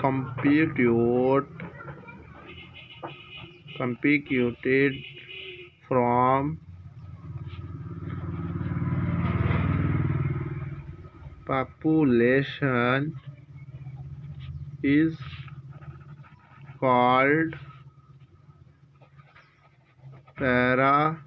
computed from population is called parameter.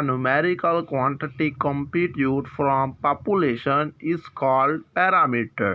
numerical quantity computed from population is called parameter۔